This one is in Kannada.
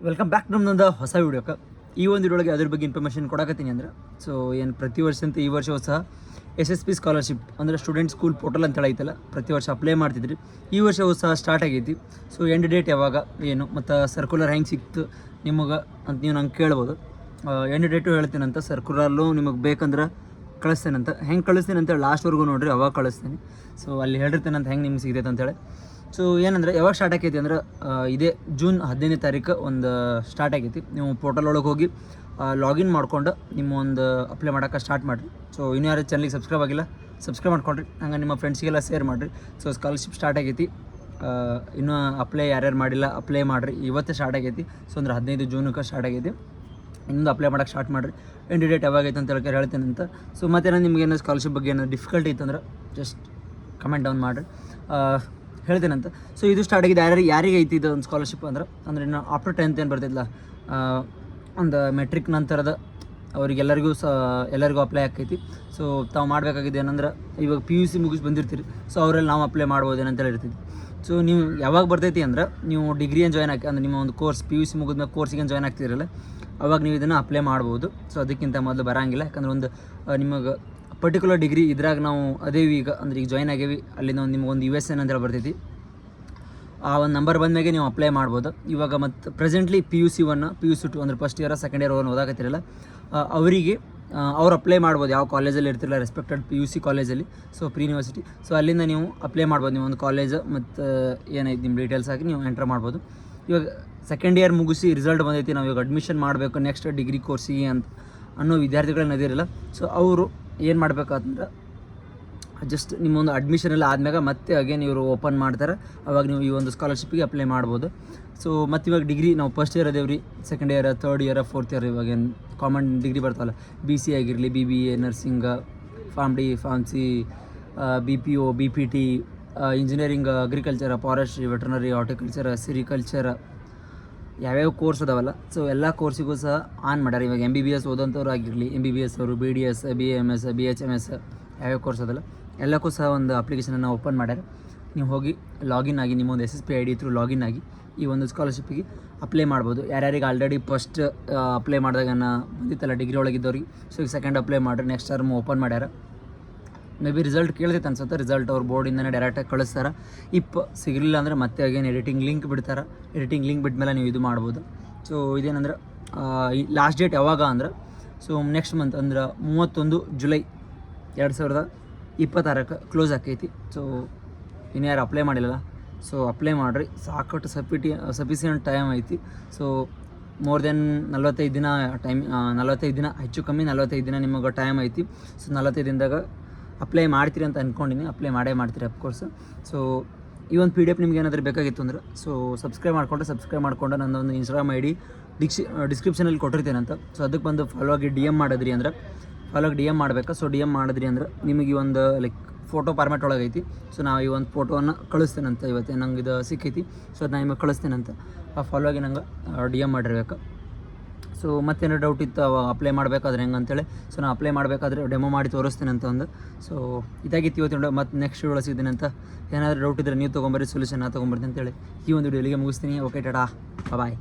ವೆಲ್ಕಮ್ ಬ್ಯಾಕ್ ನಮ್ಮದೊಂದು ಹೊಸ ವೀಡಿಯೋಕ್ಕೆ. ಈ ಒಂದು ವಿಡಿಯೋಗೆ ಅದ್ರ ಬಗ್ಗೆ ಇನ್ಫಾರ್ಮೇಷನ್ ಕೊಡಕತ್ತೀನಿ ಅಂದ್ರೆ ಸೊ ಏನು ಪ್ರತಿ ವರ್ಷ ಅಂತ ಈ ವರ್ಷವೂ ಸಹ SSP ಸ್ಕಾಲರ್ಶಿಪ್ ಅಂದರೆ ಸ್ಟೂಡೆಂಟ್ ಸ್ಕೂಲ್ ಪೋರ್ಟಲ್ ಅಂತ ಐತಲ್ಲ, ಪ್ರತಿ ವರ್ಷ ಅಪ್ಲೈ ಮಾಡ್ತಿದ್ರಿ. ಈ ವರ್ಷವೂ ಸಹ ಸ್ಟಾರ್ಟ್ ಆಗೈತಿ. ಸೊ ಎಂಡ್ ಡೇಟ್ ಯಾವಾಗ ಏನು ಮತ್ತು ಸರ್ಕ್ಯುಲರ್ ಹೆಂಗೆ ಸಿಕ್ತು ನಿಮಗೆ ಅಂತ ನೀವು ನಂಗೆ ಕೇಳ್ಬೋದು. ಎಂಡ್ ಡೇಟು ಹೇಳ್ತೀನಂತ, ಸರ್ಕ್ಯುಲರ್ಲು ನಿಮಗೆ ಬೇಕಂದ್ರೆ ಕಳಿಸ್ತೇನಂತ. ಹೆಂಗೆ ಕಳಿಸ್ತೀನಿ ಅಂತೇಳಿ ಲಾಸ್ಟ್ವರೆಗೂ ನೋಡಿರಿ, ಅವಾಗ ಕಳಿಸ್ತೀನಿ. ಸೊ ಅಲ್ಲಿ ಹೇಳಿರ್ತೇನಂತ ಹೆಂಗೆ ನಿಮ್ಗೆ ಸಿಗ್ತೈತೆ ಅಂತೇಳಿ. ಸೊ ಏನಂದರೆ ಯಾವಾಗ ಸ್ಟಾರ್ಟ್ ಆಗೈತಿ ಅಂದ್ರೆ ಇದೇ ಜೂನ್ 15ನೇ ತಾರೀಕು ಒಂದು ಸ್ಟಾರ್ಟ್ ಆಗೈತಿ. ನೀವು ಪೋರ್ಟಲ್ ಒಳಗೆ ಹೋಗಿ ಲಾಗಿನ್ ಮಾಡ್ಕೊಂಡು ನಿಮ್ಮ ಒಂದು ಅಪ್ಲೈ ಮಾಡೋಕೆ ಸ್ಟಾರ್ಟ್ ಮಾಡಿರಿ. ಸೊ ಇನ್ನೂ ಯಾರು ಚಾನಲಿಗೆ ಸಬ್ಸ್ಕ್ರೈಬ್ ಆಗಿಲ್ಲ, ಸಬ್ಸ್ಕ್ರೈಬ್ ಮಾಡ್ಕೊಳ್ರಿ. ಹಂಗೆ ನಿಮ್ಮ ಫ್ರೆಂಡ್ಸಿಗೆಲ್ಲ ಶೇರ್ ಮಾಡಿರಿ. ಸೊ ಸ್ಕಾಲರ್ಶಿಪ್ ಸ್ಟಾರ್ಟ್ ಆಗೈತಿ. ಇನ್ನೂ ಅಪ್ಲೈ ಯಾರ್ಯಾರು ಮಾಡಿಲ್ಲ ಅಪ್ಲೈ ಮಾಡಿರಿ. ಇವತ್ತೇ ಸ್ಟಾರ್ಟ್ ಆಗೈತಿ. ಸೊ ಅಂದ್ರೆ 15 ಜೂನಕ್ಕೆ ಸ್ಟಾರ್ಟ್ ಆಗೈತಿ. ಇನ್ನೊಂದು ಅಪ್ಲೈ ಮಾಡೋಕ್ಕೆ ಸ್ಟಾರ್ಟ್ ಮಾಡಿರಿ. ಎಂಡ್ ಡೇಟ್ ಯಾವಾಗೈತೆ ಅಂತ ಹೇಳ್ತಾರೆ ಹೇಳ್ತೇನೆ ಅಂತ. ಸೊ ಮತ್ತೇನೋ ನಿಮ್ಗೇನೋ ಸ್ಕಾಲರ್ಶಿಪ್ ಬಗ್ಗೆ ಏನೋ ಡಿಫಿಕಲ್ಟಿ ಇತ್ತಂದ್ರೆ ಜಸ್ಟ್ ಕಮೆಂಟ್ ಡೌನ್ ಮಾಡಿರಿ, ಹೇಳ್ತೇನಂತ. ಸೊ ಇದು ಸ್ಟಾರ್ಟ್ ಆಗಿದೆ ಯಾರಿಗೆ ಐತಿ ಇದು ಒಂದು ಸ್ಕಾಲರ್ಶಿಪ್ ಅಂದರೆ ಇನ್ನು ಆಫ್ಟರ್ 10th ಏನು ಬರ್ತಿದ್ದಿಲ್ಲ, ಒಂದು ಮೆಟ್ರಿಕ್ ನಂತರದ ಅವರಿಗೆಲ್ಲರಿಗೂ ಎಲ್ಲರಿಗೂ ಅಪ್ಲೈ ಆಕೈತಿ. ಸೊ ತಾವು ಮಾಡಬೇಕಾಗಿದೆ ಏನಂದ್ರೆ ಇವಾಗ PUC ಮುಗಿಸಿ ಬಂದಿರ್ತೀರಿ. ಸೊ ಅವರಲ್ಲಿ ನಾವು ಅಪ್ಲೈ ಮಾಡ್ಬೋದೇನಂತೇಳಿ ಇರ್ತೀವಿ. ಸೊ ನೀವು ಯಾವಾಗ ಬರ್ತೈತಿ ಅಂದ್ರೆ ನೀವು ಡಿಗ್ರಿ ಏನು ಜಾಯ್ನ್ ಆಗಿ ಅಂದರೆ ನಿಮ್ಮ ಒಂದು ಕೋರ್ಸ್ PUC ಮುಗಿದ್ಮೇಲೆ ಕೋರ್ಸಿಗೆ ಏನು ಜಾಯ್ನ್ ಆಗ್ತಿರಲ್ಲ, ಅವಾಗ ನೀವು ಇದನ್ನು ಅಪ್ಲೈ ಮಾಡ್ಬೋದು. ಸೊ ಅದಕ್ಕಿಂತ ಮೊದಲು ಬರೋಂಗಿಲ್ಲ. ಯಾಕಂದ್ರೆ ಒಂದು ನಿಮಗೆ ಪರ್ಟಿಕ್ಯುಲರ್ ಡಿಗ್ರಿ ಇದ್ರಾಗ ನಾವು ಅದೇವಿ ಈಗ ಅಂದರೆ ಈಗ ಜಾಯ್ನ್ ಆಗೇವಿ, ಅಲ್ಲಿಂದ ಒಂದು ನಿಮ್ಗೊಂದು USN ಅಂತೇಳಿ ಬರ್ತೈತಿ. ಆ ಒಂದು ನಂಬರ್ ಬಂದಮೇಲೆ ನೀವು ಅಪ್ಲೈ ಮಾಡ್ಬೋದು. ಇವಾಗ ಮತ್ತು ಪ್ರೆಸೆಂಟ್ಲಿ PUC 1 PUC 2 ಅಂದರೆ ಫಸ್ಟ್ ಇಯರ್ ಸೆಕೆಂಡ್ ಇಯರ್ ಓದಾಕತ್ತಿರಲ್ಲ, ಅವರಿಗೆ ಅವ್ರು ಅಪ್ಲೈ ಮಾಡ್ಬೋದು. ಯಾವ ಕಾಲೇಜಲ್ಲಿ ಇರ್ತಿರಲ್ಲ ರೆಸ್ಪೆಕ್ಟೆಡ್ PUC ಕಾಲೇಜಲ್ಲಿ, ಸೊ ಪ್ರೀ ಯೂನಿವರ್ಸಿಟಿ. ಸೊ ಅಲ್ಲಿಂದ ನೀವು ಅಪ್ಲೈ ಮಾಡ್ಬೋದು. ನೀವು ಒಂದು ಕಾಲೇಜ್ ಮತ್ತು ಏನೈತೆ ನಿಮ್ಮ ಡೀಟೇಲ್ಸ್ ಹಾಕಿ ನೀವು ಎಂಟರ್ ಮಾಡ್ಬೋದು. ಇವಾಗ ಸೆಕೆಂಡ್ ಇಯರ್ ಮುಗಿಸಿ ರಿಸಲ್ಟ್ ಬಂದೈತಿ, ನಾವು ಇವಾಗ ಅಡ್ಮಿಷನ್ ಮಾಡಬೇಕು ನೆಕ್ಸ್ಟ್ ಡಿಗ್ರಿ ಕೋರ್ಸಿಗೆ ಅಂತ ಅನ್ನೋ ವಿದ್ಯಾರ್ಥಿಗಳನ್ನ ಅದಿರಲ್ಲ. ಸೊ ಅವರು ಏನು ಮಾಡ್ಬೇಕಂದ್ರೆ ಜಸ್ಟ್ ನಿಮ್ಮೊಂದು ಅಡ್ಮಿಷನ್ ಎಲ್ಲ ಆದ್ಮೇಲೆ ಮತ್ತೆ ಅಗೇನ್ ಇವರು ಓಪನ್ ಮಾಡ್ತಾರೆ, ಅವಾಗ ನೀವು ಈ ಒಂದು ಸ್ಕಾಲರ್ಶಿಪ್ಪಿಗೆ ಅಪ್ಲೈ ಮಾಡ್ಬೋದು. ಸೊ ಮತ್ತು ಇವಾಗ ಡಿಗ್ರಿ ನಾವು ಫಸ್ಟ್ ಇಯರ್ ಅದೇವ್ರಿ, second year, third year, fourth year ಇವಾಗ ಏನು ಕಾಮನ್ ಡಿಗ್ರಿ ಬರ್ತಾವಲ್ಲ, BC ಆಗಿರಲಿ, BBA, nursing, pharm D, pharmacy, BPO, BPT, engineering, agriculture, forestry, veterinary, horticulture, sericulture, ಯಾವ್ಯಾವ ಕೋರ್ಸ್ ಅದಾವಲ್ಲ, ಸೊ ಎಲ್ಲ ಕೋರ್ಸಿಗೂ ಸಹ ಆನ್ ಮಾಡ್ಯಾರ. ಇವಾಗ MBBS ಓದೋಂಥವ್ರು ಆಗಿರಲಿ, MBBS ಅವರು, BDS, BAMS, BHMS, ಯಾವ್ಯಾವ ಕೋರ್ಸ್ ಅದಲ್ಲ ಎಲ್ಲಕ್ಕೂ ಸಹ ಒಂದು ಅಪ್ಲಿಕೇಶನನ್ನು ಓಪನ್ ಮಾಡ್ಯಾರ. ನೀವು ಹೋಗಿ ಲಾಗಿನ್ ಆಗಿ ನಿಮ್ಮೊಂದು SSP ID ಥ್ರೂ ಲಾಗಿನ್ ಆಗಿ ಈ ಒಂದು ಸ್ಕಾಲರ್ಶಿಪ್ಪಿಗೆ ಅಪ್ಲೈ ಮಾಡ್ಬೋದು. ಯಾರ್ಯಾರಿಗೆ ಆಲ್ರೆಡಿ ಫಸ್ಟ್ ಅಪ್ಲೈ ಮಾಡಿದಾಗ ಬಂದಿತ್ತಲ್ಲ ಡಿಗ್ರಿ ಒಳಗಿದ್ದವ್ರಿಗೆ, ಸೊ ಈಗ ಸೆಕೆಂಡ್ ಅಪ್ಲೈ ಮಾಡಿರಿ, ನೆಕ್ಸ್ಟ್ ಟರ್ಮ್ ಓಪನ್ ಮಾಡ್ಯಾರ. ಮೇ ಬಿ ರಿಸಲ್ಟ್ ಕೇಳ್ತೈತೆ ಅನ್ಸುತ್ತೆ. ರಿಸಲ್ಟ್ ಅವ್ರ ಬೋರ್ಡಿಂದನೇ ಡೈರೆಕ್ಟಾಗಿ ಕಳಿಸ್ತಾರೆ. ಸಿಗಲಿಲ್ಲ ಅಂದರೆ ಮತ್ತೆ ಅಗೇನ್ ಎಡಿಟಿಂಗ್ ಲಿಂಕ್ ಬಿಡ್ತಾರೆ. ಎಡಿಟಿಂಗ್ ಲಿಂಕ್ ಬಿಟ್ಮೇಲೆ ನೀವು ಇದು ಮಾಡ್ಬೋದು. ಸೊ ಇದೇನಂದ್ರೆ ಲಾಸ್ಟ್ ಡೇಟ್ ಯಾವಾಗ ಅಂದ್ರೆ ಸೊ ನೆಕ್ಸ್ಟ್ ಮಂತ್ ಅಂದ್ರೆ 31 ಜುಲೈ 2026 ಕ್ಲೋಸ್ ಆಕೈತಿ. ಸೊ ಇನ್ನು ಯಾರು ಅಪ್ಲೈ ಮಾಡಿಲ್ಲ, ಸೊ ಅಪ್ಲೈ ಮಾಡಿರಿ. ಸಾಕಷ್ಟು ಸಫಿಸಿಯೆಂಟ್ ಟೈಮ್ ಐತಿ. ಸೊ ಮೋರ್ ದೆನ್ 45 ದಿನ ಟೈಮ್, 45 ದಿನ ಹೆಚ್ಚು ಕಮ್ಮಿ 45 ದಿನ ನಿಮಗೆ ಟೈಮ್ ಐತಿ. ಸೊ 45 ದಿನದಾಗ ಅಪ್ಲೈ ಮಾಡ್ತೀರಿ ಅಂತ ಅಂದ್ಕೊಂಡಿನಿ. ಅಪ್ಲೈ ಮಾಡ್ತೀರಿ ಅಫ್ಕೋರ್ಸ್. ಸೊ ಈ ಒಂದು PDF ನಿಮ್ಗೆ ಏನಾದರೂ ಬೇಕಾಗಿತ್ತು ಅಂದ್ರೆ ಸೊ ಸಬ್ಸ್ಕ್ರೈಬ್ ಮಾಡ್ಕೊಂಡು ನನ್ನೊಂದು Instagram ID ಡಿಸ್ಕ್ರಿಪ್ಷನಲ್ಲಿ ಕೊಟ್ಟಿರ್ತೇನಂತ. ಸೊ ಅದಕ್ಕೆ ಬಂದು ಫಾಲೋ ಆಗಿ DM ಮಾಡಿದ್ರಿ ಅಂದ್ರೆ DM ಮಾಡಬೇಕಾ. ಸೊ DM ಮಾಡಿದ್ರಿ ಅಂದ್ರೆ ನಿಮಗೆ ಈ ಒಂದು ಲೈಕ್ ಫೋಟೋ ಫಾರ್ಮ್ಯಾಟ್ ಒಳಗೈತಿ. ಸೊ ನಾವು ಈ ಒಂದು ಫೋಟೋವನ್ನು ಕಳಿಸ್ತೇನಂತ. ಇವತ್ತೇ ನಂಗೆ ಇದು ಸಿಕ್ಕೈತಿ, ಸೊ ಅದು ನಾನು ನಿಮಗೆ ಕಳಿಸ್ತೇನಂತ. ಆ ಫಾಲೋ ಆಗಿ ನಂಗೆ DM ಮಾಡಿರ್ಬೇಕು. ಸೊ ಮತ್ತೇನೋ ಡೌಟ್ ಇತ್ತು ಅಪ್ಲೈ ಮಾಡಬೇಕಾದ್ರೆ ಹೆಂಗೆ ಅಂತೇಳಿ, ಸೊ ನಾನು ಅಪ್ಲೈ ಮಾಡಬೇಕಾದ್ರೆ ಡೆಮೋ ಮಾಡಿ ತೋರಿಸ್ತೇನೆ ಅಂತ ಒಂದು. ಸೊ ಇದಾಗಿತ್ತು ಇವತ್ತಿನ ಮತ್ತು ನೆಕ್ಸ್ಟ್ ವಿಡಿಯೋ ಸಿಗ್ತೀನಿ ಅಂತ. ಏನಾದರೂ ಡೌಟ್ ಇದ್ದರೆ ನೀವು ತೊಗೊಂಬರ್ರಿ, ಸೊಲ್ಯೂಷನ್ ನಾನು ತೊಗೊಂಬರ್ತೀನಿ ಅಂತೇಳಿ ಈ ಒಂದು ವಿಡಿಯೋ ಇಲ್ಲಿಗೆ ಮುಗಿಸ್ತೀನಿ. ಓಕೆ, ಟಾಟಾ, ಬಾಯ್.